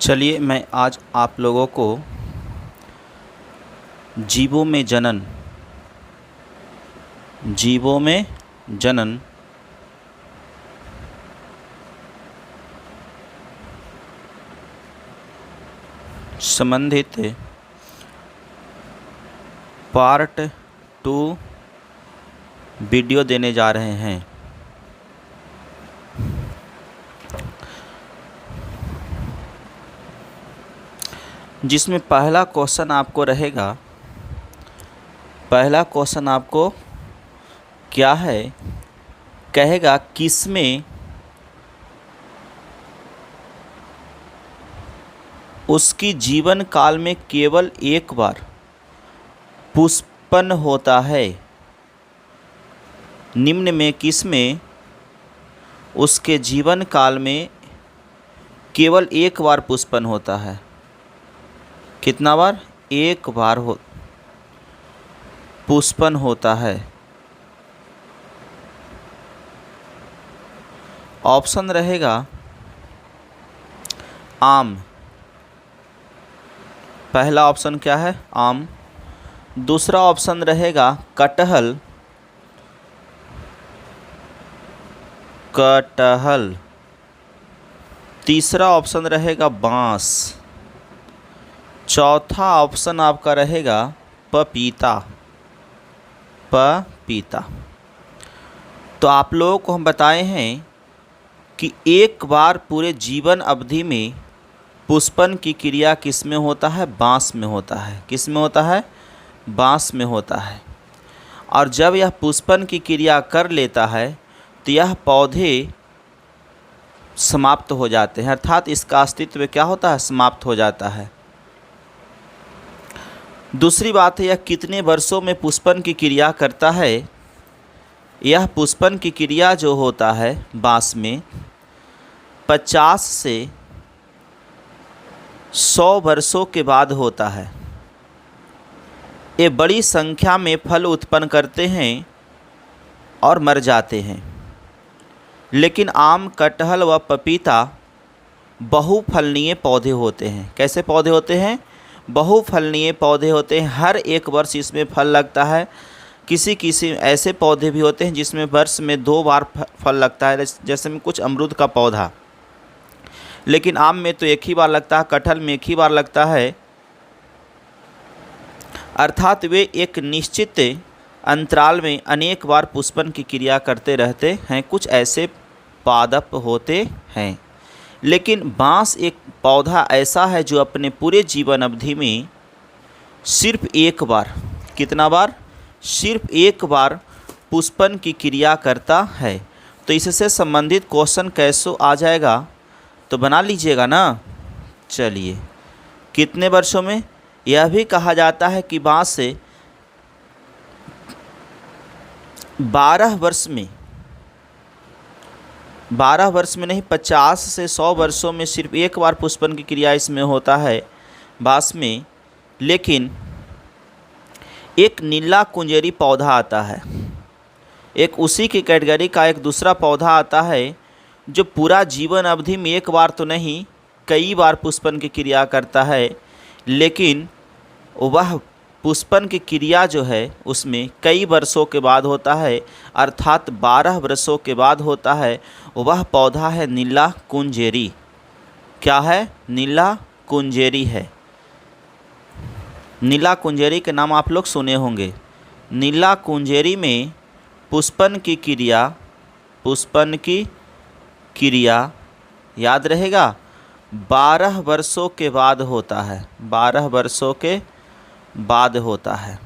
चलिए मैं आज आप लोगों को जीवों में जनन संबंधित पार्ट 2 वीडियो देने जा रहे हैं। जिसमें पहला क्वेश्चन आपको रहेगा, पहला क्वेश्चन आपको क्या है, कहेगा किसमें उसकी जीवन काल में केवल एक बार पुष्पन होता है। निम्न में किसमें उसके जीवन काल में केवल एक बार पुष्पन होता है? कितना बार? एक बार पुष्पन होता है। ऑप्शन रहेगा आम। पहला ऑप्शन क्या है? आम। दूसरा ऑप्शन रहेगा कटहल। तीसरा ऑप्शन रहेगा बांस। चौथा ऑप्शन आपका रहेगा पपीता। तो आप लोगों को हम बताए हैं कि एक बार पूरे जीवन अवधि में पुष्पन की क्रिया किस में होता है? बांस में होता है। किस में होता है? बांस में होता है। और जब यह पुष्पन की क्रिया कर लेता है तो यह पौधे समाप्त हो जाते हैं, अर्थात इसका अस्तित्व क्या होता है? समाप्त हो जाता है। दूसरी बात है, यह कितने वर्षों में पुष्पन की क्रिया करता है? यह पुष्पन की क्रिया जो होता है बांस में 50 से 100 वर्षों के बाद होता है। ये बड़ी संख्या में फल उत्पन्न करते हैं और मर जाते हैं। लेकिन आम, कटहल व पपीता बहुफलनीय पौधे होते हैं। कैसे पौधे होते हैं? बहुफलनीय पौधे होते हैं। हर एक वर्ष इसमें फल लगता है। किसी ऐसे पौधे भी होते हैं जिसमें वर्ष में 2 बार फल लगता है, जैसे में कुछ अमरूद का पौधा। लेकिन आम में तो एक ही बार लगता है, कटहल में एक ही बार लगता है। अर्थात वे एक निश्चित अंतराल में अनेक बार पुष्पन की क्रिया करते रहते हैं। कुछ ऐसे पादप होते हैं। लेकिन बांस एक पौधा ऐसा है जो अपने पूरे जीवन अवधि में सिर्फ एक बार, कितना बार? सिर्फ एक बार पुष्पन की क्रिया करता है। तो इससे संबंधित क्वेश्चन कैसे आ जाएगा तो बना लीजिएगा ना। चलिए, कितने वर्षों में? यह भी कहा जाता है कि बांस से 12 वर्ष में, 12 वर्ष में नहीं, 50 से 100 वर्षों में सिर्फ एक बार पुष्पन की क्रिया इसमें होता है बांस में। लेकिन एक नीला कुंजेरी पौधा आता है, एक उसी की कैटेगरी का एक दूसरा पौधा आता है जो पूरा जीवन अवधि में एक बार तो नहीं, कई बार पुष्पन की क्रिया करता है। लेकिन वह पुष्पन की क्रिया जो है उसमें कई वर्षों के बाद होता है, अर्थात 12 वर्षों के बाद होता है। वह पौधा है नीला कुंजेरी। क्या है? नीला कुंजेरी है। नीला कुंजेरी के नाम आप लोग सुने होंगे। नीला कुंजेरी में पुष्पन की क्रिया याद रहेगा 12 वर्षों के बाद होता है। 12 वर्षों के बाद होता है।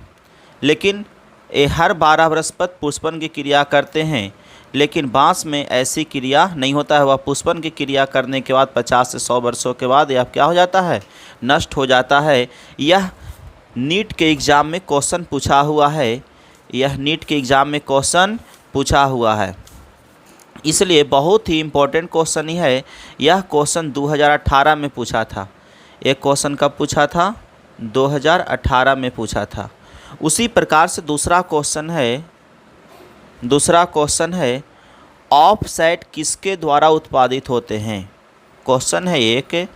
लेकिन ये हर 12 वर्ष पर पुष्पन की क्रिया करते हैं। लेकिन बांस में ऐसी क्रिया नहीं होता है। वह पुष्पन की क्रिया करने के बाद 50 से 100 वर्षों के बाद यह क्या हो जाता है? नष्ट हो जाता है। यह नीट के एग्ज़ाम में क्वेश्चन पूछा हुआ है। यह नीट के एग्ज़ाम में क्वेश्चन पूछा हुआ है, इसलिए बहुत ही इम्पोर्टेंट क्वेश्चन ही है। यह क्वेश्चन 2018 में पूछा था। एक क्वेश्चन कब पूछा था? 2018 में पूछा था। उसी प्रकार से दूसरा क्वेश्चन है ऑफसेट किसके द्वारा उत्पादित होते हैं? क्वेश्चन है एक,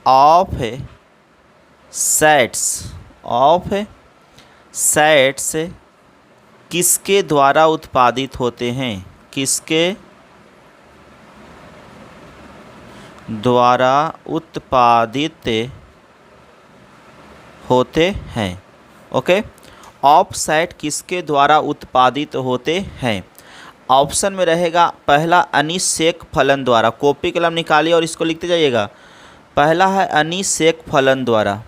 ऑफसेट्स किसके द्वारा उत्पादित होते हैं? किसके द्वारा उत्पादित होते हैं? ओके, ऑफसेट किसके द्वारा उत्पादित होते हैं? ऑप्शन में रहेगा पहला अनिषेक फलन द्वारा। कॉपी कलम निकालिए और इसको लिखते जाइएगा। पहला है अनिषेक फलन द्वारा,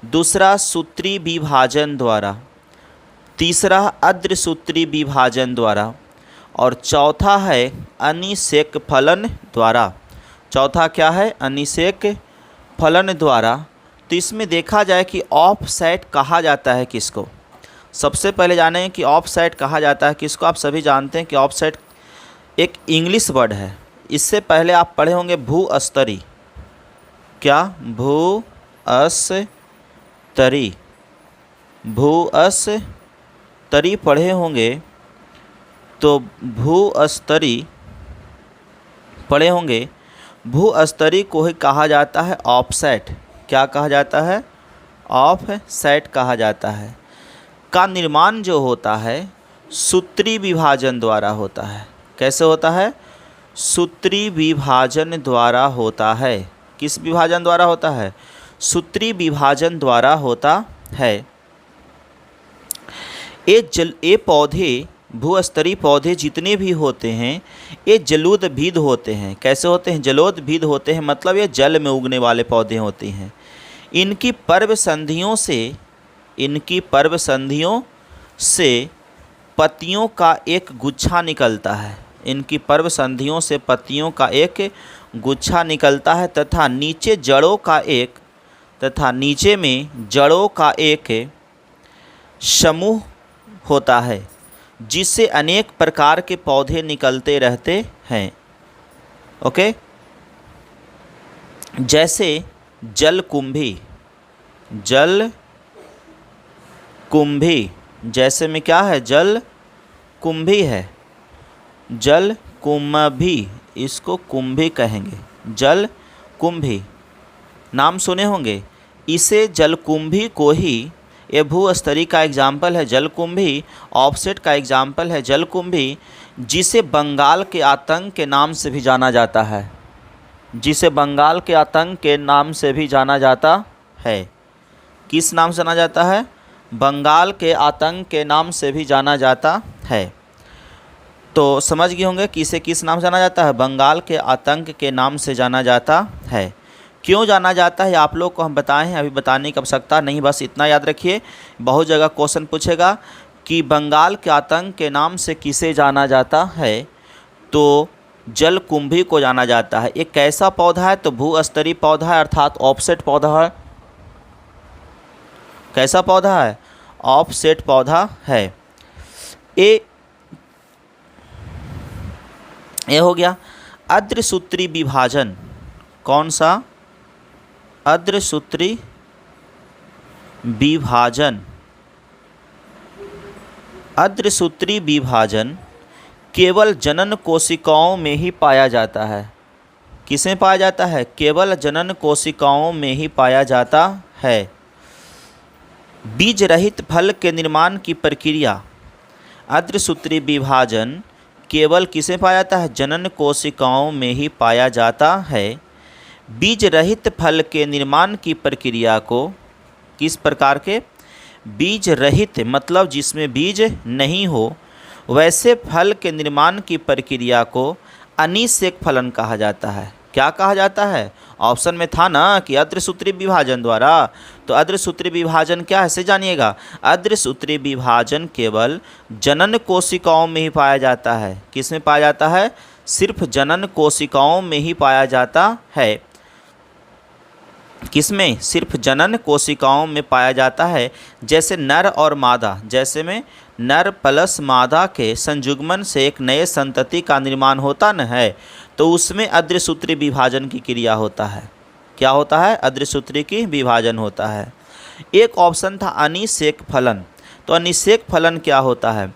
दूसरा सूत्री विभाजन द्वारा, तीसरा अर्धसूत्री विभाजन द्वारा और चौथा है अनिषेक फलन द्वारा। चौथा क्या है? अनिषेक फलन द्वारा। तो इसमें देखा जाए कि ऑफसेट कहा जाता है किसको? सबसे पहले जानें कि ऑफसेट कहा जाता है किसको। आप सभी जानते हैं कि ऑफसेट एक इंग्लिश वर्ड है। इससे पहले आप पढ़े होंगे भू-स्तरीय। क्या? भू-स्तरीय। भू-स्तरीय पढ़े होंगे, तो भू-स्तरीय पढ़े होंगे। भू-स्तरीय को ही कहा जाता है ऑफसेट। क्या कहा जाता है? ऑफसेट कहा जाता है। का निर्माण जो होता है सूत्री विभाजन द्वारा होता है। कैसे होता है? सूत्री विभाजन द्वारा होता है। किस विभाजन द्वारा होता है? सूत्री विभाजन द्वारा होता है। ये पौधे, भू-स्तरीय पौधे जितने भी होते हैं ये जलोदभिद होते हैं। कैसे होते हैं? जलोदभिद होते हैं, मतलब ये जल में उगने वाले पौधे होते हैं। इनकी पर्व संधियों से पत्तियों का एक गुच्छा निकलता है। इनकी पर्व संधियों से पत्तियों का एक गुच्छा निकलता है तथा नीचे में जड़ों का एक समूह होता है जिससे अनेक प्रकार के पौधे निकलते रहते हैं। ओके, जैसे जलकुंभी। जैसे में क्या है? जलकुंभी है। जलकुंभी, इसको कुंभी कहेंगे। जलकुंभी नाम सुने होंगे। इसे जलकुंभी को ही, ये भू-स्तरीय का एग्जाम्पल है जलकुंभी, ऑफसेट का एग्जाम्पल है जलकुंभी, जिसे बंगाल के आतंक के नाम से भी जाना जाता है। जिसे बंगाल के आतंक के नाम से भी जाना जाता है। किस नाम से जाना जाता है? बंगाल के आतंक के नाम से भी जाना जाता है। तो समझ गए होंगे कि इसे किस नाम से जाना जाता है? बंगाल के आतंक के नाम से जाना जाता है। क्यों जाना जाता है आप लोग को हम बताएं, अभी बताने की आवश्यकता नहीं, बस इतना याद रखिए। बहुत जगह क्वेश्चन पूछेगा कि बंगाल के आतंक के नाम से किसे जाना जाता है, तो जलकुंभी को जाना जाता है। एक कैसा पौधा है? तो भू-स्तरीय पौधा है, अर्थात ऑफसेट पौधा है। कैसा पौधा है? ऑफसेट पौधा है। ये हो गया। अर्धसूत्री विभाजन। कौन सा? अर्धसूत्री विभाजन। अर्धसूत्री विभाजन केवल जनन कोशिकाओं में ही पाया जाता है। किसमें पाया जाता है? केवल जनन कोशिकाओं में ही पाया जाता है। बीज रहित फल के निर्माण की प्रक्रिया अर्धसूत्री विभाजन केवल किसे पाया जाता है? जनन कोशिकाओं में ही पाया जाता है। बीज रहित फल के निर्माण की प्रक्रिया को किस प्रकार के? बीज रहित मतलब जिसमें बीज नहीं हो, वैसे फल के निर्माण की प्रक्रिया को अनिषेक फलन कहा जाता है। क्या कहा जाता है? ऑप्शन में था ना कि अर्धसूत्री विभाजन द्वारा। तो अर्धसूत्री विभाजन क्या है से जानिएगा। अर्धसूत्री विभाजन केवल जनन कोशिकाओं में ही पाया जाता है। किस में पाया जाता है? सिर्फ जनन कोशिकाओं में ही पाया जाता है। किसमें? सिर्फ जनन कोशिकाओं में पाया जाता है। जैसे नर और मादा, जैसे में नर प्लस मादा के संयुग्मन से एक नए संतति का निर्माण होता न है, तो उसमें अर्धसूत्री विभाजन की क्रिया होता है। क्या होता है? अर्धसूत्री की विभाजन होता है। एक ऑप्शन था अनिषेक फलन। तो अनिषेक फलन क्या होता है?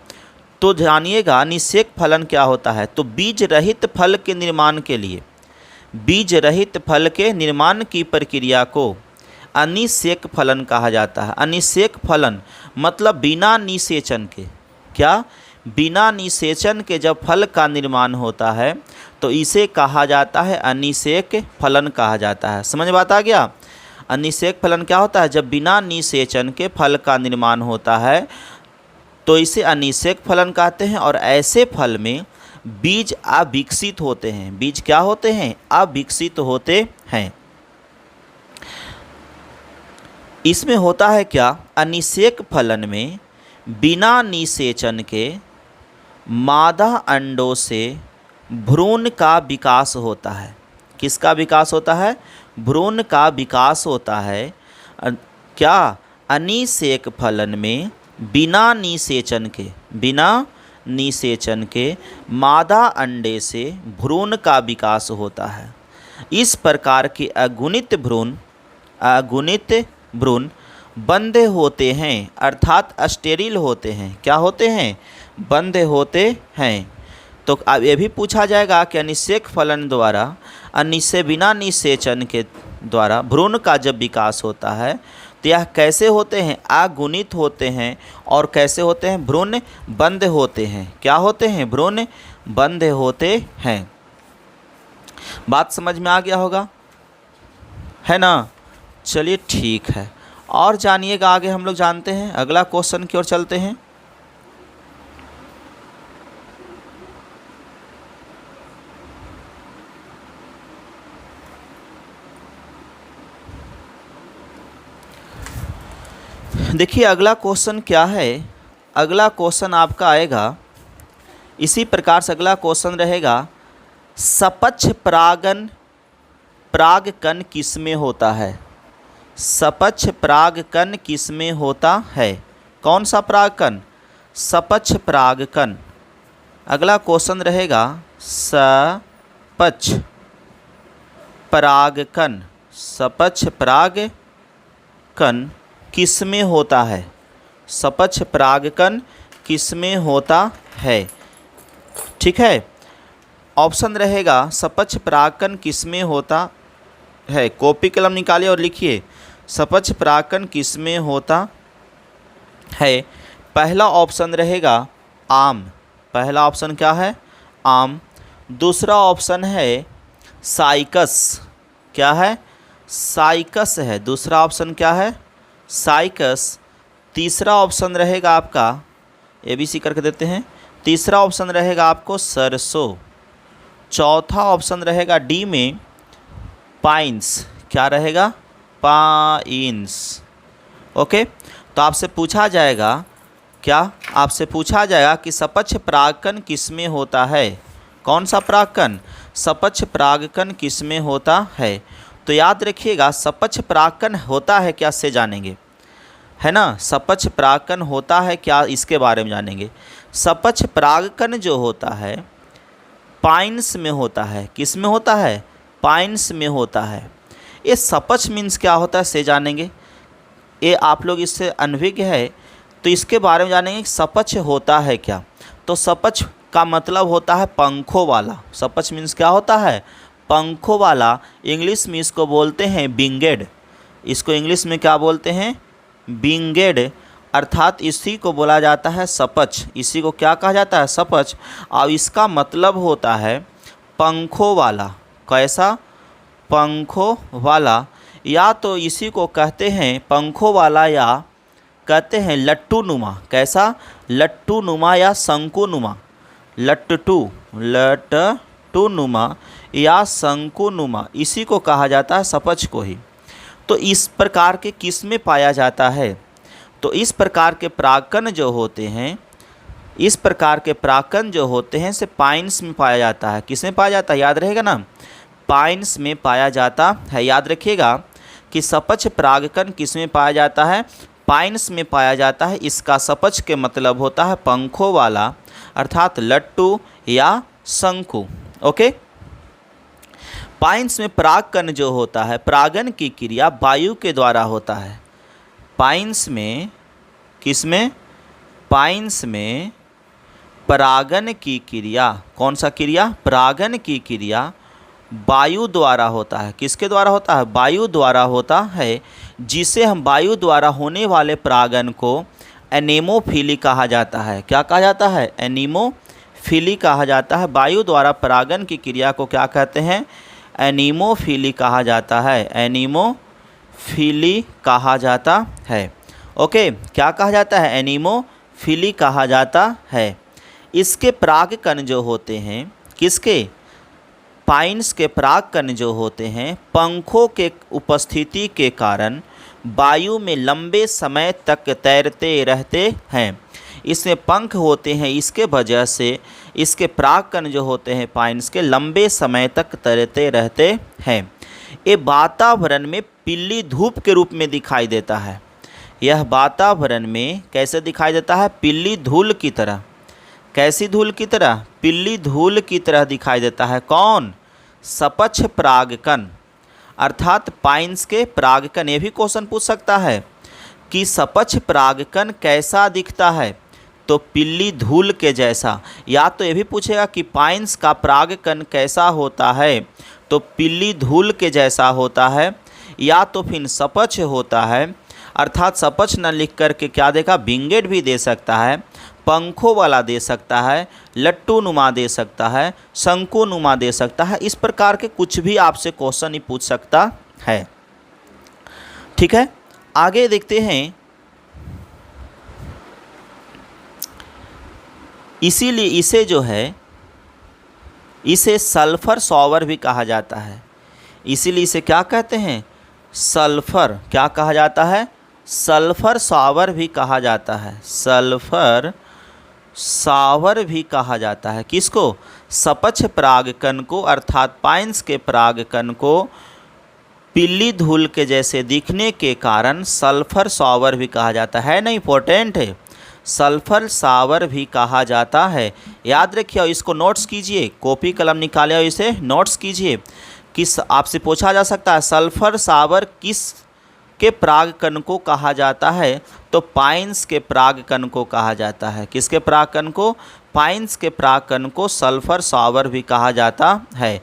तो जानिएगा निषेक फलन क्या होता है। तो बीज रहित फल के निर्माण के लिए, बीज रहित फल के निर्माण की प्रक्रिया को अनिषेक फलन कहा जाता है। अनिषेक फलन मतलब बिना निषेचन के, क्या, बिना निषेचन के जब फल का निर्माण होता है तो इसे कहा जाता है अनिषेक फलन कहा जाता है। समझ में बात आ गया। अनिषेक फलन क्या होता है, जब बिना निषेचन के फल का निर्माण होता है तो इसे अनिषेक फलन कहते हैं। और ऐसे फल में बीज अविकसित होते हैं। बीज क्या होते हैं, अविकसित होते हैं। इसमें होता है क्या, अनिषेक फलन में बिना निषेचन के मादा अंडों से भ्रूण का विकास होता है। किसका विकास होता है, भ्रूण का विकास होता है। क्या, अनिषेक फलन में बिना निषेचन के, बिना निषेचन के मादा अंडे से भ्रूण का विकास होता है। इस प्रकार के अगुणित भ्रूण बंद होते हैं, अर्थात स्टेरिल होते हैं। क्या होते हैं, बंद होते हैं। तो अब ये भी पूछा जाएगा कि अनिषेक फलन द्वारा बिना निषेचन के द्वारा भ्रूण का जब विकास होता है तो यह कैसे होते हैं, अगुणित होते हैं। और कैसे होते हैं, भ्रूण बंद होते हैं। क्या होते हैं, भ्रूण बंद होते हैं। बात समझ में आ गया होगा, है ना। चलिए ठीक है, और जानिएगा आगे हम लोग जानते हैं। अगला क्वेश्चन की ओर चलते हैं। देखिए अगला क्वेश्चन क्या है। अगला क्वेश्चन आपका आएगा इसी प्रकार से। अगला क्वेश्चन रहेगा, सपक्ष परागकण किसमें होता है। सपक्ष परागकण किसमें होता है, कौन सा परागकण, सपक्ष परागकण। अगला क्वेश्चन रहेगा, सपक्ष परागकण, सपक्ष परागकण किसमें होता है, सपक्ष परागकण किसमें होता है। ठीक है, ऑप्शन रहेगा सपक्ष परागकण किसमें होता है। कॉपी कलम निकालिए और लिखिए, सपक्ष परागकण किसमें होता है। पहला ऑप्शन रहेगा आम। पहला ऑप्शन क्या है, आम। दूसरा ऑप्शन है साइकस। क्या है, साइकस है। दूसरा ऑप्शन क्या है, साइकस। तीसरा ऑप्शन रहेगा आपका, ABC करके देते हैं। तीसरा ऑप्शन रहेगा आपको सरसों। चौथा ऑप्शन रहेगा डी में पाइन्स। क्या रहेगा, पाइन्स। ओके, तो आपसे पूछा जाएगा, क्या, आपसे पूछा जाएगा कि सपक्ष परागकण किसमें होता है। कौन सा परागकण, सपक्ष परागकण किसमें होता है। तो याद रखिएगा सपक्ष परागकण होता है क्या, से जानेंगे, है ना। सपक्ष परागकण होता है क्या, इसके बारे में जानेंगे। सपक्ष परागकण जो होता है पाइन्स में होता है। किस में होता है, पाइन्स में होता है। ये सपक्ष मीन्स क्या होता है, से जानेंगे। ये आप लोग इससे अनभिज्ञ है तो इसके बारे में जानेंगे सपक्ष होता है क्या। तो सपक्ष का मतलब होता है पंखों वाला। सपक्ष मीन्स क्या होता है, पंखों वाला। इंग्लिश में इसको बोलते हैं विंगेड। इसको इंग्लिश में क्या बोलते हैं, विंगेड। अर्थात इसी को बोला जाता है सपक्ष। इसी को क्या कहा जाता है, सपक्ष। और इसका मतलब होता है पंखों वाला। कैसा, पंखों वाला। या तो इसी को कहते हैं पंखों वाला, या कहते हैं लट्टू नुमा। कैसा, लट्टू नुमा या शंकु नुमा। लट्टू नुमा या शंकु नुमा, इसी को कहा जाता है सपक्ष को ही। तो इस प्रकार के किस में पाया जाता है, तो इस प्रकार के परागकण जो होते हैं, इस प्रकार के परागकण जो होते हैं से पाइन्स में पाया जाता है। किस में पाया जाता है, याद रहेगा ना, पाइन्स में पाया जाता है। याद रखिएगा कि सपक्ष परागकण किस में पाया जाता है, पाइन्स में पाया जाता है। इसका सपक्ष के मतलब होता है पंखों वाला, अर्थात लट्टू या शंकु। ओके, पाइन्स में परागकण जो होता है, परागन की क्रिया वायु के द्वारा होता है। पाइन्स में, किस में, पाइन्स में परागन की क्रिया, कौन सा क्रिया? परागन की क्रिया वायु द्वारा होता है। किसके द्वारा होता है? वायु द्वारा होता है, जिसे हम वायु द्वारा होने वाले परागन को एनेमोफिली कहा जाता है। क्या कहा जाता है? एनीमोफिली कहा जाता है। वायु द्वारा परागन की क्रिया को क्या कहते हैं? एनीमोफिली कहा जाता है। एनीमोफिली कहा जाता है। ओके, क्या कहा जाता है? एनीमोफिली कहा जाता है। इसके परागकण जो होते हैं, किसके? पाइन्स के परागकण जो होते हैं, पंखों के उपस्थिति के कारण वायु में लंबे समय तक तैरते रहते हैं। इसमें पंख होते हैं, इसके वजह से इसके परागकण जो होते हैं पाइन्स के, लंबे समय तक तैरते रहते हैं। ये वातावरण में पीली धूप के रूप में दिखाई देता है। यह वातावरण में कैसे दिखाई देता है? पीली धूल की तरह। कैसी धूल की तरह? पीली धूल की तरह दिखाई देता है। कौन? सपक्ष परागकण, अर्थात पाइन्स के परागकण। ये भी क्वेश्चन पूछ सकता है कि सपक्ष परागकण कैसा दिखता है? तो पीली धूल के जैसा। या तो ये भी पूछेगा कि पाइन्स का परागकण कैसा होता है? तो पीली धूल के जैसा होता है। या तो फिर सपक्ष होता है, अर्थात सपक्ष न लिख करके क्या देगा? विंगेट भी दे सकता है, पंखों वाला दे सकता है, लट्टू नुमा दे सकता है, शंकु नुमा दे सकता है। इस प्रकार के कुछ भी आपसे क्वेश्चन ही पूछ सकता है। ठीक है, आगे देखते हैं। इसीलिए इसे जो है, इसे सल्फर शॉवर भी कहा जाता है। इसीलिए इसे क्या कहते हैं? सल्फर। क्या कहा जाता है? सल्फर शॉवर भी कहा जाता है। सल्फर शावर भी कहा जाता है। किसको? सपक्ष परागकण को, अर्थात पाइन्स के परागकण को पीली धूल के जैसे दिखने के कारण सल्फर शावर भी कहा जाता है। ना, इंपॉर्टेंट है। सल्फर शावर भी कहा जाता है। याद रखिए और इसको नोट्स कीजिए, कॉपी कलम निकाले और इसे नोट्स कीजिए। किस आपसे पूछा जा सकता है सल्फर शावर किस के परागकण को कहा जाता है? तो पाइन्स के परागकण को कहा जाता है। किसके परागकण को? पाइन्स के परागकण को सल्फर शावर भी कहा जाता है।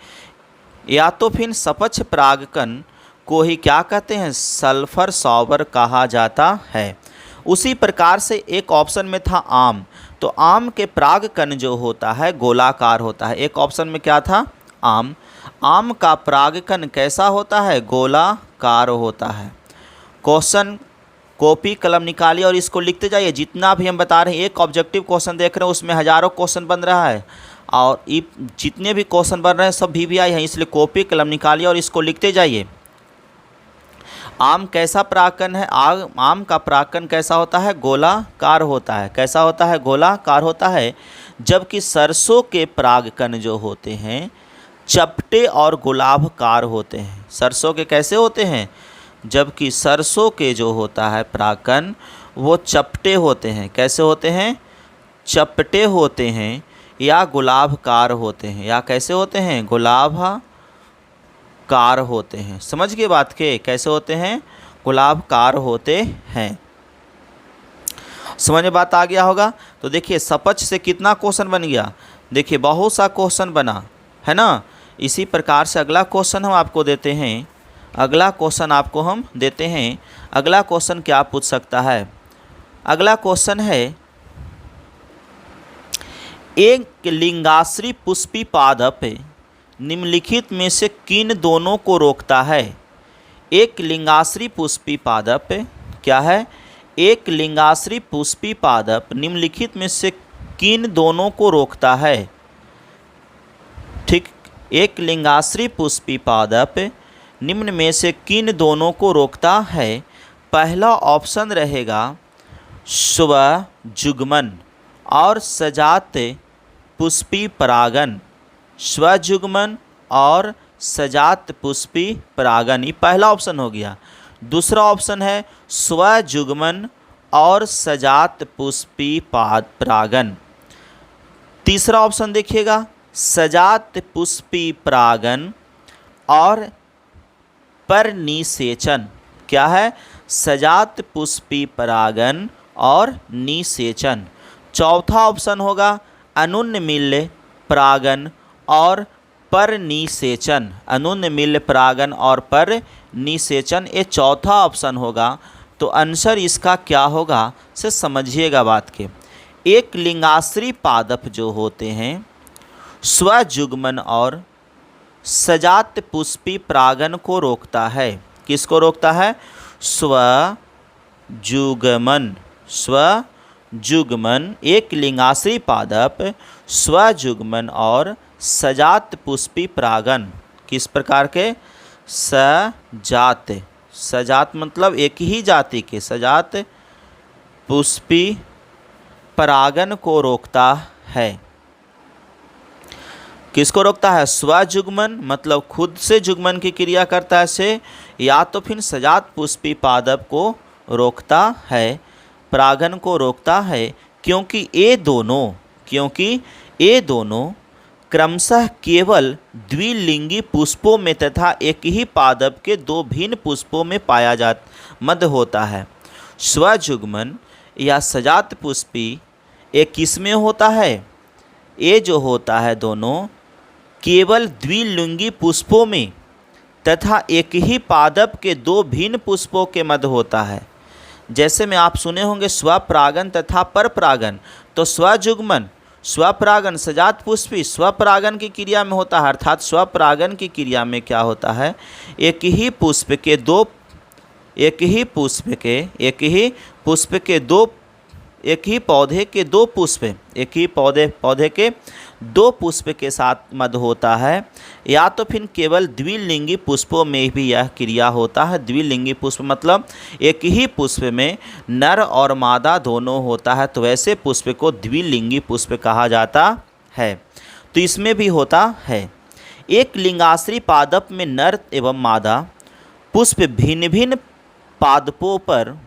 या तो फिर सपक्ष परागकण को ही क्या कहते हैं? सल्फर शावर कहा जाता है। उसी प्रकार से एक ऑप्शन में था आम। तो आम के परागकण जो होता है गोलाकार होता है। एक ऑप्शन में क्या था? आम। आम का परागकण कैसा होता है? गोलाकार होता है। क्वेश्चन कॉपी कलम निकालिए और इसको लिखते जाइए। जितना भी हम बता रहे हैं, एक ऑब्जेक्टिव क्वेश्चन देख रहे हैं, उसमें हज़ारों क्वेश्चन बन रहा है और जितने भी क्वेश्चन बन रहे हैं सब VVI हैं, इसलिए कॉपी कलम निकालिए और इसको लिखते जाइए। आम कैसा परागकण है? आम का परागकण कैसा होता है? गोलाकार होता है। कैसा होता है? गोलाकार होता है। जबकि सरसों के परागकण जो होते हैं चपटे और गुलाबकार होते हैं। सरसों के कैसे होते हैं? जबकि सरसों के जो होता है परागकण वो चपटे होते हैं। कैसे होते हैं? चपटे होते हैं या गुलाबकार होते हैं। या कैसे होते हैं? गुलाबकार होते हैं। समझ गए बात के? कैसे होते हैं? गुलाबकार होते हैं। समझ में बात आ गया होगा। तो देखिए सपक्ष से कितना क्वेश्चन बन गया। देखिए बहुत सा क्वेश्चन बना है ना। इसी प्रकार से अगला क्वेश्चन हम आपको देते हैं। अगला क्वेश्चन आपको हम देते हैं। अगला क्वेश्चन क्या पूछ सकता है? अगला क्वेश्चन है, एक लिंगाश्री पुष्पी पादप निम्नलिखित में से किन दोनों को रोकता है? एक लिंगाश्री पुष्पी पादप क्या है? एक लिंगाश्री पुष्पी पादप निम्नलिखित में से किन दोनों को रोकता है? ठीक, एक लिंगाश्री पुष्पी पादप निम्न में से किन दोनों को रोकता है? पहला ऑप्शन रहेगा स्वजुग्मन और सजात पुष्पी परागन। स्वजुग्मन और सजात पुष्पी परागन, ये पहला ऑप्शन हो गया। दूसरा ऑप्शन है स्वजुग्मन और सजात पुष्पी परागन। तीसरा ऑप्शन देखिएगा सजात पुष्पी परागन और परनिषेचन। क्या है? सजात पुष्पी परागन और निषेचन। चौथा ऑप्शन होगा अनुन्मील्य परागन और परनिषेचन। अनुन्मील्य परागन और परनिषेचन, ये चौथा ऑप्शन होगा। तो आंसर इसका क्या होगा से समझिएगा बात के। एक लिंगाश्री पादप जो होते हैं स्वजुग्मन और सजात पुष्पी परागन को रोकता है। किसको रोकता है? स्वजुग्मन। स्वजुग्मन, एक लिंगाश्री पादप स्वजुग्मन और सजात पुष्पी परागन। किस प्रकार के? सजात। सजात मतलब एक ही जाति के, सजात पुष्पी परागन को रोकता है। किसको रोकता है? स्वजुग्मन मतलब खुद से जुग्मन की क्रिया करता है से, या तो फिर सजात पुष्पी पादप को रोकता है, परागन को रोकता है। क्योंकि ये दोनों क्रमशः केवल द्विलिंगी पुष्पों में तथा एक ही पादप के दो भिन्न पुष्पों में मद होता है। स्वजुग्मन या सजात पुष्पी एक किसमें होता है? ये जो होता है दोनों केवल द्विलिंगी पुष्पों में तथा एक ही पादप के दो भिन्न पुष्पों के मध्य होता है। जैसे में आप सुने होंगे स्वपरागन तथा परपरागन। तो स्वजुग्मन, स्वपरागन, सजात पुष्पी स्वपरागन की क्रिया में होता है, अर्थात स्वपरागन की क्रिया में क्या होता है? एक ही पुष्प के दो एक ही पौधे के दो पुष्प, एक ही पौधे के दो पुष्प के साथ मद होता है। या तो फिर केवल द्विलिंगी पुष्पों में भी यह क्रिया होता है। द्विलिंगी पुष्प मतलब एक ही पुष्प में नर और मादा दोनों होता है, तो वैसे पुष्प को द्विलिंगी पुष्प कहा जाता है। तो इसमें भी होता है। एक लिंगाश्री पादप में नर एवं मादा पुष्प भिन्न भिन्न पादपों पर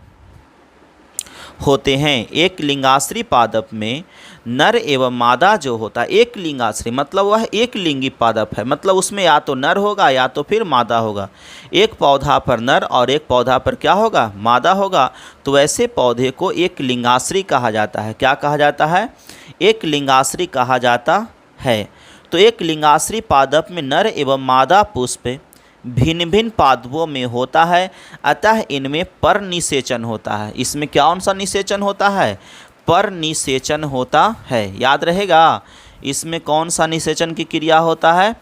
होते हैं। एक लिंगाश्री पादप में नर एवं मादा जो होता है, एक लिंगाश्री मतलब वह एक लिंगी पादप है, मतलब उसमें या तो नर होगा या तो फिर मादा होगा। एक पौधा पर नर और एक पौधा पर क्या होगा? मादा होगा। तो वैसे पौधे को एक लिंगाश्री कहा जाता है। क्या कहा जाता है? एक लिंगाश्री कहा जाता है। तो एक लिंगाश्री पादप में नर एवं मादा पुष्प भिन्न भिन्न पादपों में होता है, अतः इनमें परनिषेचन होता है। इसमें कौन सा निषेचन होता है? परनिषेचन होता है। याद रहेगा, इसमें कौन सा निषेचन की क्रिया होता है?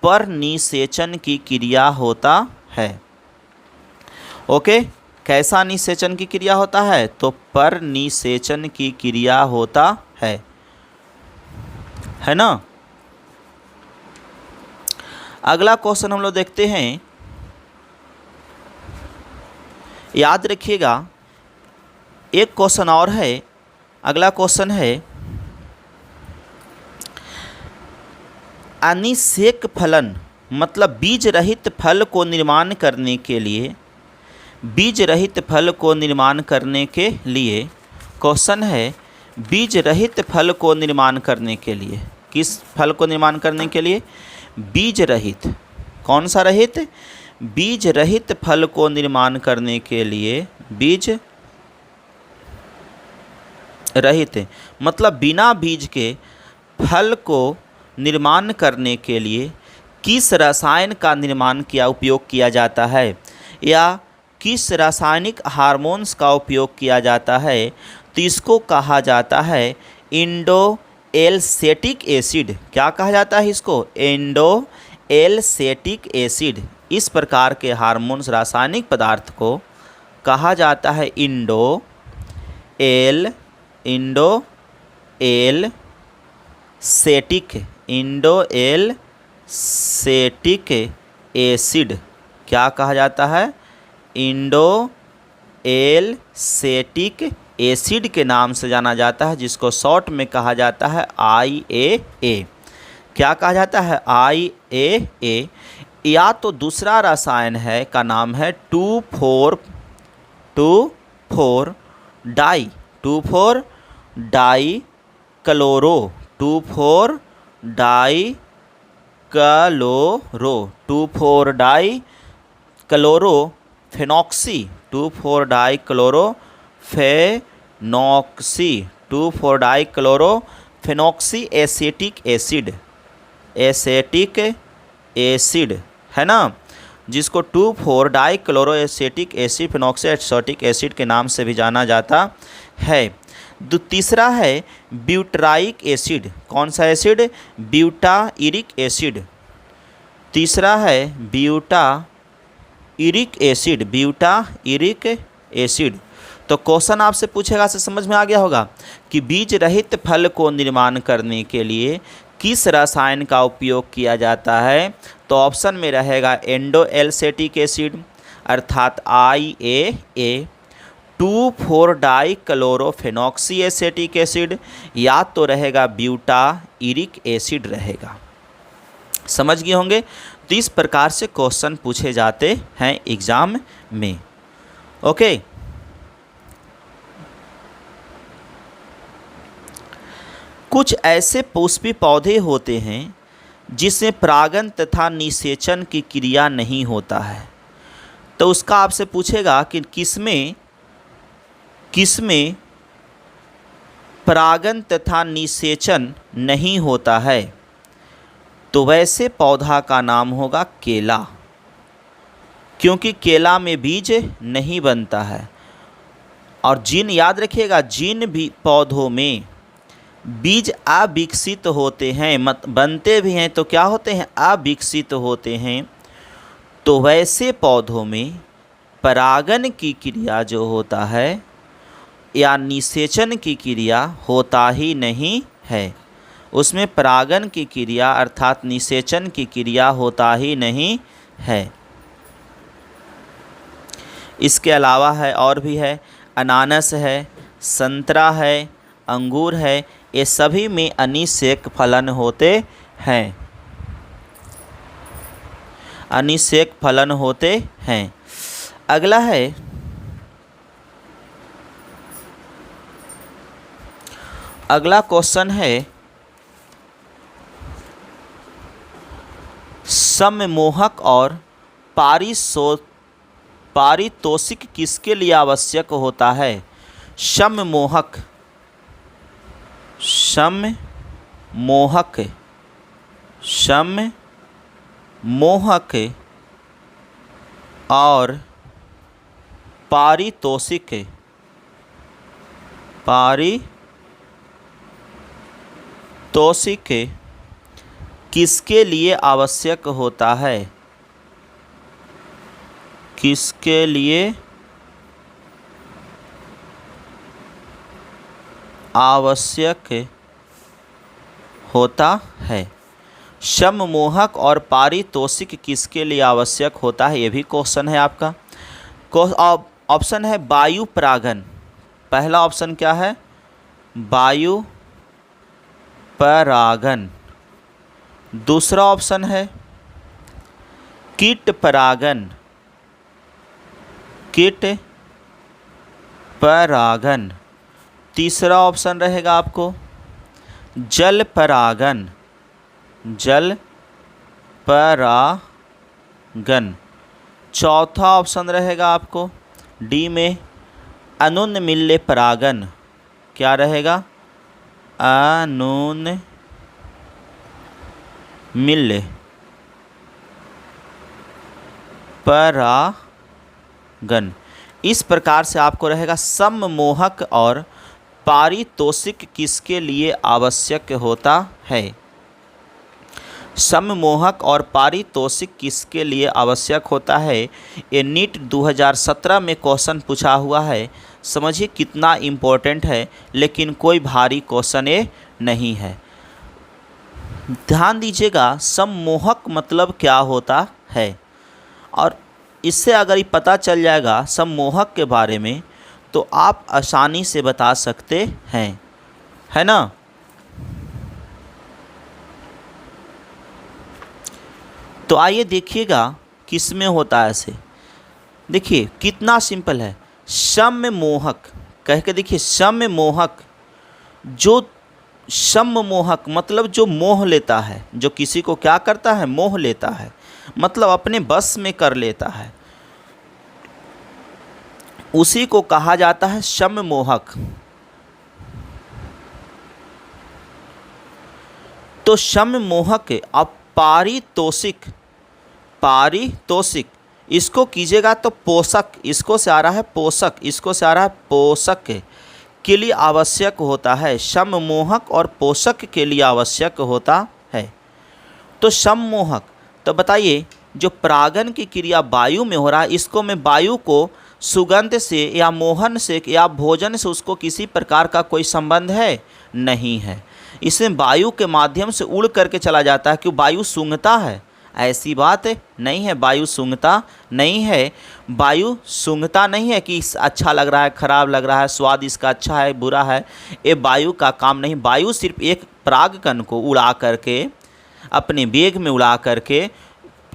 परनिषेचन की क्रिया होता है। ओके, कैसा निषेचन की क्रिया होता है? तो परनिषेचन की क्रिया होता है ना। अगला क्वेश्चन हम लोग देखते हैं। याद रखिएगा, एक क्वेश्चन और है। अगला क्वेश्चन है, अनिषेक फलन मतलब बीज रहित फल को निर्माण करने के लिए, क्वेश्चन है बीज रहित फल को निर्माण करने के लिए, किस फल को निर्माण करने के लिए? बीज रहित। कौन सा रहित? बीज रहित फल को निर्माण करने के लिए, बीज रहित मतलब बिना बीज के फल को निर्माण करने के लिए किस रसायन का उपयोग किया जाता है, या किस रासायनिक हार्मोन्स का उपयोग किया जाता है? तो इसको कहा जाता है एल्सेटिक एसिड। क्या कहा जाता है इसको? एल्सेटिक एसिड। इस प्रकार के हार्मोन्स रासायनिक पदार्थ को कहा जाता है एल्सेटिक एसिड। क्या कहा जाता है? एल्सेटिक एसिड के नाम से जाना जाता है, जिसको शॉर्ट में कहा जाता है IAA। क्या कहा जाता है? IAA। या तो दूसरा रसायन है का नाम है two four dichlorophenoxy, two four dichlorophenoxy phenoxy acetic acid, acetic acid है ना, जिसको 2,4 dichloroacetic acid phenoxy acetic acid के नाम से भी जाना जाता है। तीसरा है ब्यूटराइक एसिड। कौन सा एसिड? Butyric acid. तीसरा है ब्यूटाइरिक एसिड, ब्यूटाइरिक एसिड। तो क्वेश्चन आपसे पूछेगा, से समझ में आ गया होगा कि बीज रहित फल को निर्माण करने के लिए किस रसायन का उपयोग किया जाता है। तो ऑप्शन में रहेगा एंडोएल्सेटिक एसिड अर्थात IA, 2,4 डाइक्लोरोफेनॉक्सी एसेटिक एसिड, या तो रहेगा ब्यूटाइरिक एसिड रहेगा। समझ गए होंगे। तो इस प्रकार से क्वेश्चन पूछे जाते हैं एग्जाम में। ओके, कुछ ऐसे पुष्पी पौधे होते हैं जिसमें परागण तथा निषेचन की क्रिया नहीं होता है। तो उसका आपसे पूछेगा कि किसमें परागण तथा निषेचन नहीं होता है। तो वैसे पौधा का नाम होगा केला, क्योंकि केला में बीज नहीं बनता है। और जिन याद रखिएगा, जिन भी पौधों में बीज अविकसित होते हैं, बनते भी हैं तो क्या होते हैं? अविकसित होते हैं। तो वैसे पौधों में परागण की क्रिया जो होता है या निषेचन की क्रिया होता ही नहीं है। उसमें परागण की क्रिया अर्थात निषेचन की क्रिया होता ही नहीं है। इसके अलावा है और भी है, अनानास है, संतरा है, अंगूर है, ये सभी में अनिषेक फलन होते हैं, अनिषेक फलन होते हैं। अगला है अगला क्वेश्चन है सममोहक और पारितोषिक किसके लिए आवश्यक होता है। सममोहक और पारितोषिक किसके लिए आवश्यक होता है। किसके लिए आवश्यक होता है। सममोहक और पारितोषिक किसके लिए आवश्यक होता है, ये भी क्वेश्चन है आपका। ऑप्शन है वायु परागण। पहला ऑप्शन क्या है? वायु परागण। दूसरा ऑप्शन है कीट परागण, कीट परागण। तीसरा ऑप्शन रहेगा आपको जल परागण, जल परागण। चौथा ऑप्शन रहेगा आपको डी में अनुन्मिल्य परागण। क्या रहेगा? अनुन्मिल्य परागण। इस प्रकार से आपको रहेगा सममोहक और पारितोषिक किसके लिए आवश्यक होता है। सममोहक और पारितोषिक किसके लिए आवश्यक होता है, ये नीट 2017 में क्वेश्चन पूछा हुआ है। समझिए कितना इम्पोर्टेंट है, लेकिन कोई भारी क्वेश्चन ये नहीं है। ध्यान दीजिएगा सममोहक मतलब क्या होता है, और इससे अगर ये पता चल जाएगा सममोहक के बारे में तो आप आसानी से बता सकते हैं, है ना। तो आइए देखिएगा किस में होता है ऐसे। देखिए कितना सिंपल है। सममोहक कह के देखिए, सममोहक जो सममोहक मतलब जो मोह लेता है, जो किसी को क्या करता है, मोह लेता है, मतलब अपने बस में कर लेता है, उसी को कहा जाता है सममोहक। तो सम मोहक अब पारितोषिक, पारितोषिक इसको कीजिएगा तो पोषक, इसको से आ रहा है पोषक, इसको से आ रहा है पोषक के लिए आवश्यक होता है। सममोहक और पोषक के लिए आवश्यक होता है। तो सममोहक, तो बताइए जो परागण की क्रिया वायु में हो रहा है, इसको मैं वायु को सुगंध से या मोहन से या भोजन से उसको किसी प्रकार का कोई संबंध है नहीं है। इसमें वायु के माध्यम से उड़ करके चला जाता है। क्यों? वायु सूंघता है, ऐसी बात नहीं है। वायु सूंघता नहीं है, वायु सूंघता नहीं है कि अच्छा लग रहा है, खराब लग रहा है, स्वाद इसका अच्छा है, बुरा है, ये वायु का काम नहीं। वायु सिर्फ एक परागकण को उड़ा करके, अपने वेग में उड़ा करके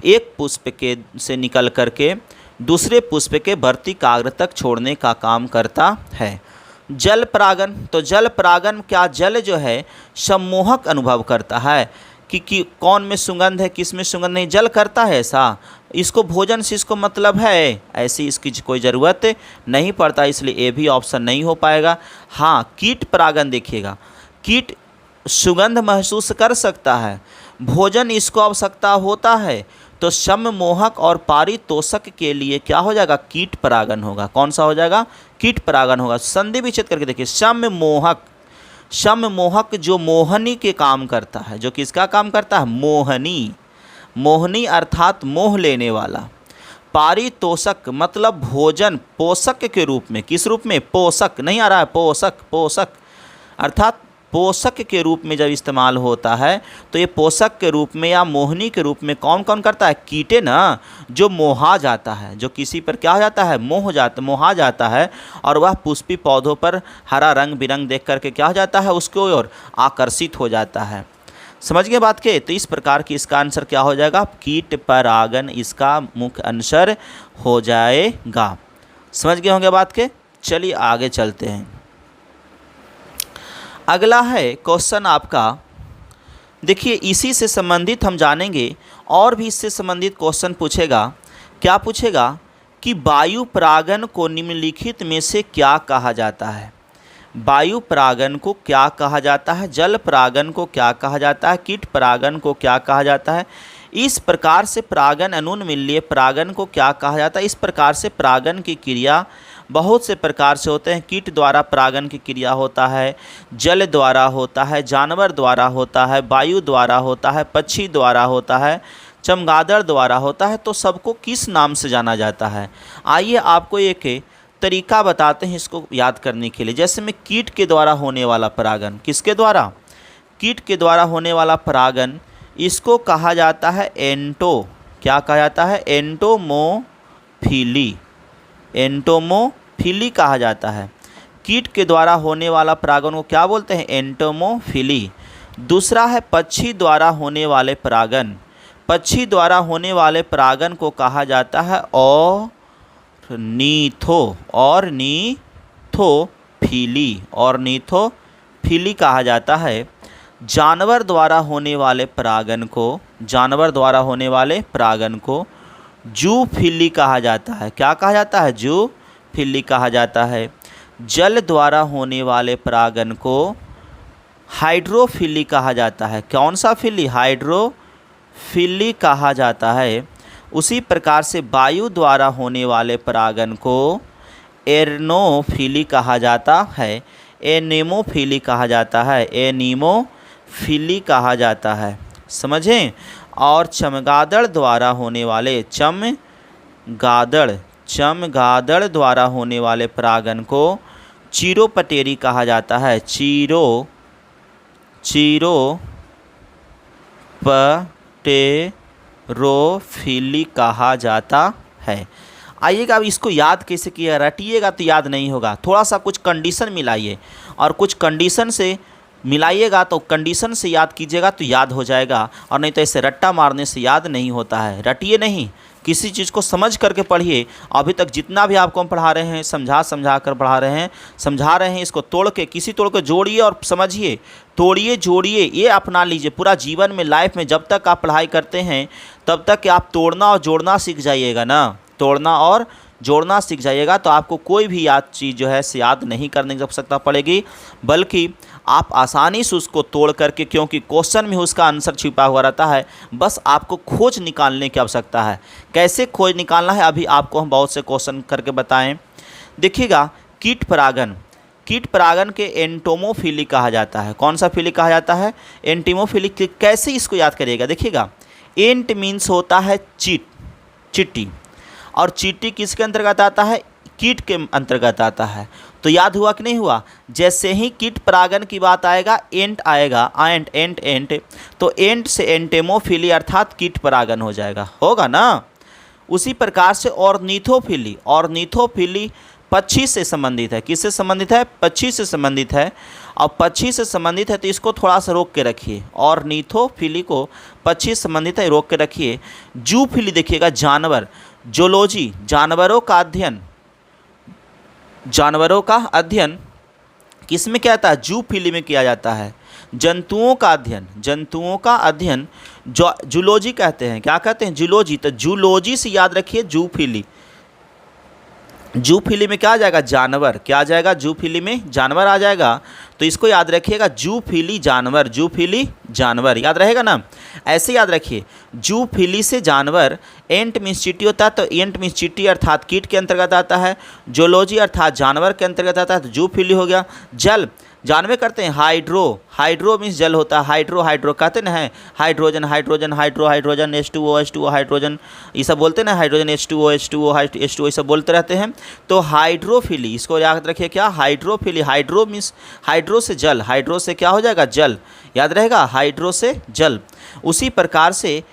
एक पुष्प के से निकल करके दूसरे पुष्प के भर्ती काग्र तक छोड़ने का काम करता है। जल परागन, तो जल परागन क्या, जल जो है सम्मोहक अनुभव करता है कि कौन में सुगंध है, किस में सुगंध नहीं, जल करता है ऐसा। इसको भोजन से इसको मतलब है, ऐसी इसकी कोई ज़रूरत नहीं पड़ता, इसलिए ये भी ऑप्शन नहीं हो पाएगा। हाँ, कीट परागन देखिएगा, कीट सुगंध महसूस कर सकता है, भोजन इसको आवश्यकता होता है, तो सममोहक और पारितोषक के लिए क्या हो जाएगा? कीट परागन होगा। कौन सा हो जाएगा? कीट परागन होगा। संधि विच्छेद करके देखिए, सममोहक, सममोहक जो मोहनी के काम करता है, जो किसका काम करता है? मोहनी, मोहनी अर्थात मोह लेने वाला। पारितोषक मतलब भोजन पोषक के रूप में, किस रूप में? पोषक, नहीं आ रहा है पोषक, पोषक अर्थात पोषक के रूप में जब इस्तेमाल होता है तो ये पोषक के रूप में या मोहनी के रूप में कौन कौन करता है? कीटे ना, जो मोहा जाता है, जो किसी पर क्या हो जाता है? मोहा जाता है, और वह पुष्पी पौधों पर हरा रंग बिरंग देख करके क्या हो जाता है? उसकी ओर आकर्षित हो जाता है। समझ गए बात के? तो इस प्रकार की इसका आंसर क्या हो जाएगा? कीट परागन इसका मुख्य आंसर हो जाएगा। समझ गए होंगे बात के? चलिए आगे चलते हैं। अगला है क्वेश्चन आपका, देखिए इसी से संबंधित हम जानेंगे, और भी इससे संबंधित क्वेश्चन पूछेगा। क्या पूछेगा कि वायु परागन को निम्नलिखित में से क्या कहा जाता है? वायु परागन को क्या कहा जाता है? जल परागन को क्या कहा जाता है? कीट परागन को क्या कहा जाता है? इस प्रकार से परागन अनुन्मील्य परागन को क्या कहा जाता है? इस प्रकार से परागन की क्रिया बहुत से प्रकार से होते हैं। कीट द्वारा परागन की क्रिया होता है, जल द्वारा होता है, जानवर द्वारा होता है, वायु द्वारा होता है, पक्षी द्वारा होता है, चमगादड़ द्वारा होता है। तो सबको किस नाम से जाना जाता है? आइए आपको एक तरीका बताते हैं इसको याद करने के लिए। जैसे में कीट के द्वारा होने वाला परागन, किसके द्वारा? कीट के द्वारा होने वाला परागन, इसको कहा जाता है एंटो, क्या कहा जाता है? एंटोमोफिली, एंटोमोफिली कहा जाता है। कीट के द्वारा होने वाला परागन को क्या बोलते हैं? एंटोमोफिली। दूसरा है पक्षी द्वारा होने वाले परागन, पक्षी द्वारा होने वाले परागन को कहा जाता है ऑर्निथोफिली कहा जाता है। जानवर द्वारा होने वाले परागन को, जानवर द्वारा होने वाले परागन को जूफिली कहा जाता है। क्या कहा जाता है? जूफिली कहा जाता है। जल द्वारा होने वाले परागन को हाइड्रोफिली कहा जाता है। कौन सा फिली? हाइड्रोफिली कहा जाता है। उसी प्रकार से वायु द्वारा होने वाले परागन को एर्नोफिली कहा जाता है, एनेमोफिली कहा जाता है, एनीमोफिली कहा जाता है। समझें? और चमगादड़ द्वारा होने वाले, चमगादड़ द्वारा होने वाले परागन को चीरोपटेरी कहा जाता है, चीरोपटेरोफिली कहा जाता है। आइएगा अब इसको याद कैसे किया? रटिएगा तो याद नहीं होगा, थोड़ा सा कुछ कंडीशन मिलाइए, और कुछ कंडीशन से मिलाइएगा तो कंडीशन से याद कीजिएगा तो याद हो जाएगा, और नहीं तो ऐसे रट्टा मारने से याद नहीं होता है। रटिए नहीं, किसी चीज़ को समझ करके पढ़िए। अभी तक जितना भी आपको हम पढ़ा रहे हैं, समझा कर पढ़ा रहे हैं, इसको तोड़ के, किसी तोड़ के जोड़िए और समझिए, तोड़िए जोड़िए, ये अपना लीजिए पूरा जीवन में, लाइफ में। जब तक आप पढ़ाई करते हैं तब तक आप तोड़ना और जोड़ना सीख जाइएगा ना, तोड़ना और जोड़ना सीख जाइएगा तो आपको कोई भी चीज़ जो है याद नहीं करने की आवश्यकता पड़ेगी, बल्कि आप आसानी से उसको तोड़ करके, क्योंकि क्वेश्चन में उसका आंसर छिपा हुआ रहता है, बस आपको खोज निकालने की आवश्यकता है। कैसे खोज निकालना है अभी आपको हम बहुत से क्वेश्चन करके बताएं। देखिएगा, कीट परागन, कीट परागन के एंटोमोफिली कहा जाता है। कौन सा फिली कहा जाता है? एंटीमोफिली। कैसे इसको याद करिएगा, देखिएगा, एंट मीन्स होता है चींटी, और चींटी किसके अंतर्गत आता है? कीट के अंतर्गत आता है। तो याद हुआ कि नहीं हुआ? जैसे ही कीट परागन की बात आएगा, एंट आएगा, एंट, तो एंट से एंटेमोफिली अर्थात कीट परागन हो जाएगा, होगा ना। उसी प्रकार से ऑर्निथोफिली पक्षी से संबंधित है। किससे संबंधित है? पक्षी से संबंधित है। और पक्षी से संबंधित है तो इसको थोड़ा सा रोक के रखिए। ऑर्निथोफिली को पक्षी से संबंधित है, रोक के रखिए। जूफिली देखिएगा, जानवर, जोलॉजी, जानवरों का अध्ययन किस में किया जाता है? जूफिली में किया जाता है। जंतुओं का अध्ययन जूलॉजी कहते हैं। क्या कहते हैं? जूलॉजी। तो जूलॉजी से याद रखिए जूफिली। जूफिली में क्या आ जाएगा? जानवर। क्या आ जाएगा? जूफिली में जानवर आ जाएगा। तो इसको याद रखिएगा, जूफिली जानवर, याद रहेगा ना। ऐसे याद रखिए, जूफिली से जानवर, एंट मीन्स चींटी होता है, तो एंट मीन्स चींटी अर्थात कीट के अंतर्गत आता है। जोलॉजी अर्थात जानवर के अंतर्गत आता है, तो जूफिली हो गया। जल, जानवे करते हैं, हाइड्रो मीन्स जल होता है। हाइड्रो कहते ना है, हाइड्रोजन H2O हाइड्रोजन, ये सब बोलते हैं ना, हाइड्रोजन H2O ये सब बोलते रहते हैं। तो हाइड्रोफिली, इसको याद रखिए, क्या? हाइड्रोफिली। हाइड्रो मीन्स हाइड्रो से जल, हाइड्रो से क्या हो जाएगा? जल, याद रहेगा, हाइड्रो से जल। उसी प्रकार से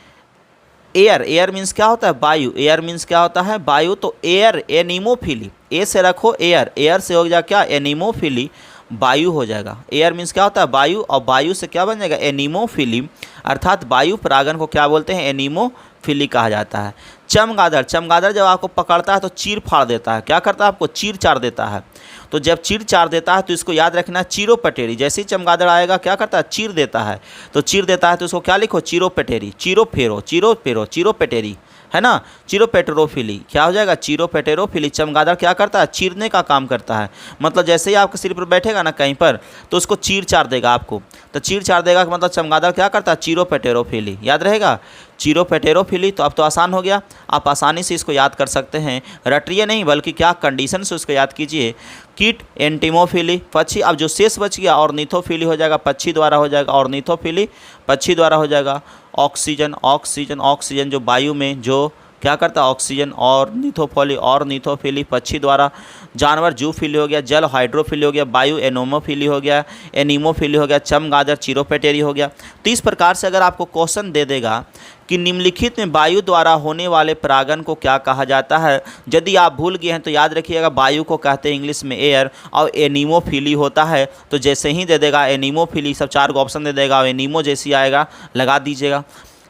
एयर मीन्स क्या होता है? वायु। एयर मीन्स क्या होता है? वायु। तो एयर, एनीमोफिली, ए से रखो एयर से हो जाएगा क्या? एनीमोफिली, वायु हो जाएगा। एयर मीन्स क्या होता है? वायु, और वायु से क्या बन जाएगा? एनीमोफिली, अर्थात वायु परागन को क्या बोलते हैं? एनीमोफिली कहा जाता है। चमगादड़ जब आपको पकड़ता है तो चीर फाड़ देता है। क्या करता है? आपको चीर चार देता है। तो जब चीर चार देता है तो इसको याद रखना, चीरोपटेरी। जैसे ही चमगादड़ आएगा क्या करता है? चीर देता है। तो चीर देता है तो उसको क्या लिखो? चीरोपटेरी, चीरोपेटेरी, है ना। चीरोपेटेरोफिली क्या हो जाएगा? चीरोपेटेरोफिली। चमगादड़ क्या करता है? चीरने का काम करता है। मतलब जैसे ही आपके सिर पर बैठेगा ना कहीं पर, तो उसको चीर चार देगा आपको। तो चीर चार देगा मतलब चमगादड़ क्या करता है? चीरोपेटेरोफिली, याद रहेगा, चीरोपेटेरोफिली। तो अब तो आसान हो गया, आप आसानी से इसको याद कर सकते हैं। रटिए नहीं, बल्कि क्या कंडीशन से उसको याद कीजिए। कीट, एंटीमोफिली, पक्षी। अब जो शेष बच गया ऑर्निथोफिली हो जाएगा, पक्षी द्वारा हो जाएगा। ऑर्निथोफिली पक्षी द्वारा हो जाएगा। ऑक्सीजन जो वायु में जो क्या करता है? ऑक्सीजन। ऑर्निथोफिली पक्षी द्वारा। जानवर जूफिली हो गया। जल हाइड्रोफिली हो गया। वायु एनोमोफिली हो गया, एनीमोफिली हो गया। चमगादड़ चीरोपेटेरी हो गया। तो इस प्रकार से अगर आपको क्वेश्चन दे देगा कि निम्नलिखित में वायु द्वारा होने वाले परागन को क्या कहा जाता है, यदि आप भूल गए हैं तो याद रखिएगा, वायु को कहते हैं इंग्लिश में एयर, और एनीमोफिली होता है। तो जैसे ही दे देगा एनीमोफिली, सब चार को ऑप्शन दे देगा, और एनीमो जैसी आएगा लगा दीजिएगा।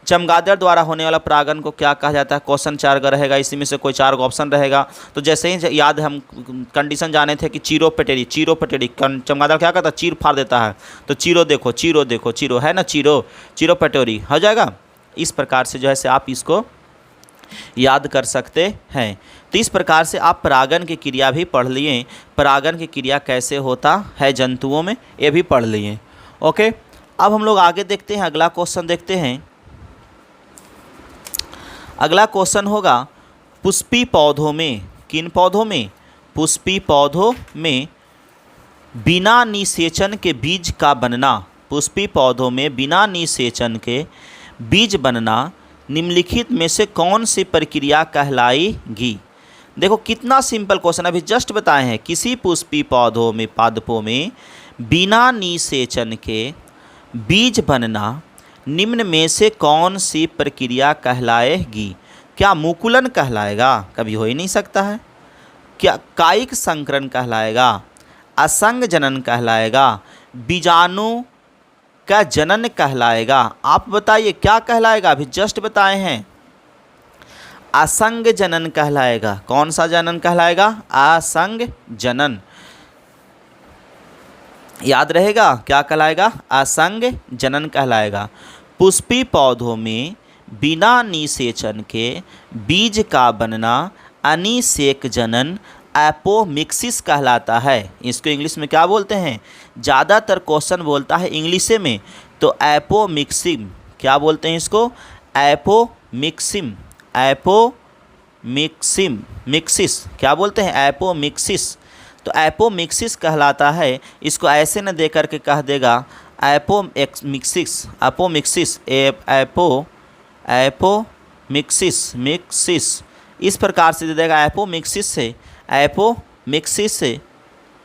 चमगादड़ द्वारा होने वाला परागन को क्या कहा जाता है? क्वेश्चन 4 का रहेगा, इसी में से कोई 4 ऑप्शन रहेगा। तो जैसे ही याद हम कंडीशन जाने थे कि चीरोपेटेरी, चमगादड़ क्या करता है? चीर फाड़ देता है। तो चीरो है ना, चीरोपेटेरी हो जाएगा। इस प्रकार से जो है से आप इसको याद कर सकते हैं। तो इस प्रकार से आप परागन की क्रिया भी पढ़ लिए। परागन की क्रिया कैसे होता है जंतुओं में, ये भी पढ़ लिए। ओके, अब हम लोग आगे देखते हैं, अगला क्वेश्चन देखते हैं। अगला क्वेश्चन होगा, पुष्पी पौधों में, किन पौधों में? पुष्पी पौधों में बिना निषेचन के बीज का बनना। पुष्पी पौधों में बिना निषेचन के बीज बनना निम्नलिखित में से कौन सी प्रक्रिया कहलाएगी? देखो कितना सिंपल क्वेश्चन, अभी जस्ट बताए हैं। किसी पुष्पी पौधों में, पादपों में बिना निषेचन के बीज बनना निम्न में से कौन सी प्रक्रिया कहलाएगी? क्या मुकुलन कहलाएगा? कभी हो ही नहीं सकता है। क्या कायिक संकरण कहलाएगा? असंग जनन कहलाएगा? बीजाणु का जनन कहलाएगा? आप बताइए क्या कहलाएगा? अभी जस्ट बताए हैं, असंग जनन कहलाएगा। कौन सा जनन कहलाएगा? असंग जनन, याद रहेगा, क्या कहलाएगा? असंग जनन कहलाएगा। पुष्पी पौधों में बिना निषेचन के बीज का बनना अनिषेक जनन एपोमिक्सिस कहलाता है। इसको इंग्लिश में क्या बोलते हैं? ज़्यादातर क्वेश्चन बोलता है इंग्लिश में, तो एपोमिक्सिम क्या बोलते हैं इसको? एपोमिक्सिम, एपोमिक्सिम, मिक्सिस क्या बोलते हैं? एपोमिक्सिस। तो एपोमिक्सिस कहलाता है। इसको ऐसे न दे करके कह देगा एपोमिक्सिस, एपोमिक्सिस, एपोमिक्सिस, मिक्सिस, इस प्रकार से दे देगा। एपोमिक्सिस से, एपोमिक्सिस से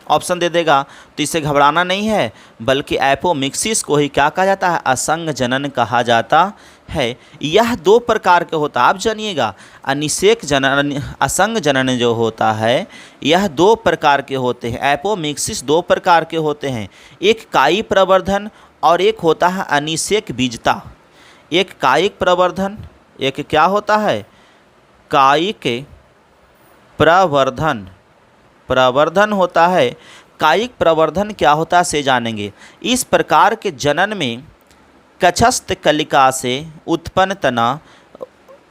ऑप्शन दे देगा। तो इसे घबराना नहीं है, बल्कि एपोमिक्सिस को ही क्या कहा जाता है? असंग जनन कहा जाता है। यह दो प्रकार के होता है, आप जानिएगा। अनिषेक जनन, असंग जनन जो होता है, यह दो प्रकार के होते हैं। एपोमिक्सिस दो प्रकार के होते हैं, एक कायिक प्रवर्धन और एक होता है अनिषेक बीजता। एक कायिक प्रवर्धन, एक क्या होता है? कायिक प्रवर्धन, प्रवर्धन होता है। कायिक प्रवर्धन क्या होता है से जानेंगे। इस प्रकार के जनन में कक्षस्थ कलिका से उत्पन्न तना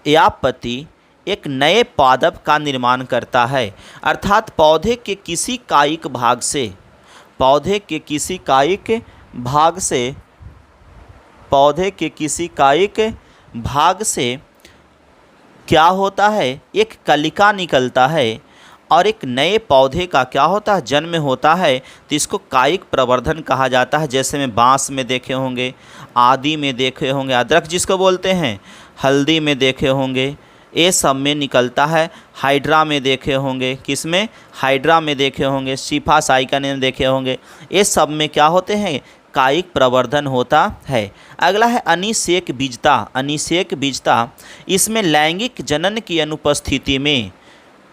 या पति एक नए पादप का निर्माण करता है, अर्थात पौधे के किसी कायिक भाग से, पौधे के किसी कायिक भाग से, पौधे के किसी कायिक भाग से क्या होता है? एक कलिका निकलता है और एक नए पौधे का क्या होता है? जन्म होता है। तो इसको कायिक प्रवर्धन कहा जाता है। जैसे में बांस में देखे होंगे, आदि में देखे होंगे, अदरक जिसको बोलते हैं, हल्दी में देखे होंगे, ये सब में निकलता है। हाइड्रा में देखे होंगे, किस में? हाइड्रा में देखे होंगे, शिफा साइकन में देखे होंगे, ये सब में क्या होते हैं? कायिक प्रवर्धन होता है। अगला है अनिषेक बीजता। अनिषेक बीजता, इसमें लैंगिक जनन की अनुपस्थिति में,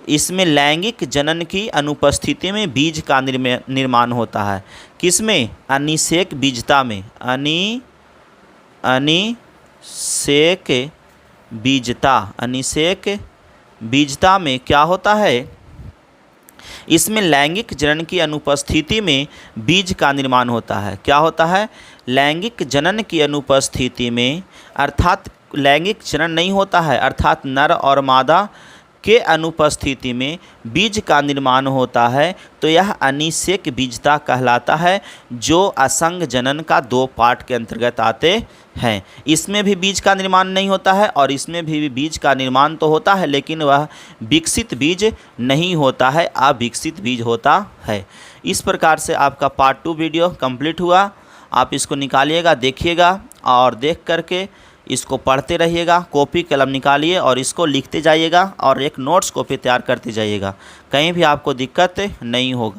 इसमें लैंगिक जनन की अनुपस्थिति में बीज का निर्माण होता है। किसमें? अनिषेक बीजता में। अनिषेक बीजता, अनिषेक बीजता में क्या होता है? इसमें लैंगिक जनन की अनुपस्थिति में बीज का निर्माण होता है। क्या होता है? लैंगिक जनन की अनुपस्थिति में, अर्थात लैंगिक जनन नहीं होता है, अर्थात नर और मादा के अनुपस्थिति में बीज का निर्माण होता है। तो यह अनिषेक बीजता कहलाता है, जो असंग जनन का दो पार्ट के अंतर्गत आते हैं। इसमें भी बीज का निर्माण नहीं होता है और इसमें भी बीज का निर्माण तो होता है, लेकिन वह विकसित बीज नहीं होता है, अविकसित बीज होता है। इस प्रकार से आपका पार्ट 2 वीडियो कंप्लीट हुआ। आप इसको निकालिएगा, देखिएगा और देख करके इसको पढ़ते रहिएगा। कॉपी कलम निकालिए और इसको लिखते जाइएगा और एक नोट्स कॉपी तैयार करते जाइएगा। कहीं भी आपको दिक्कत नहीं होगा।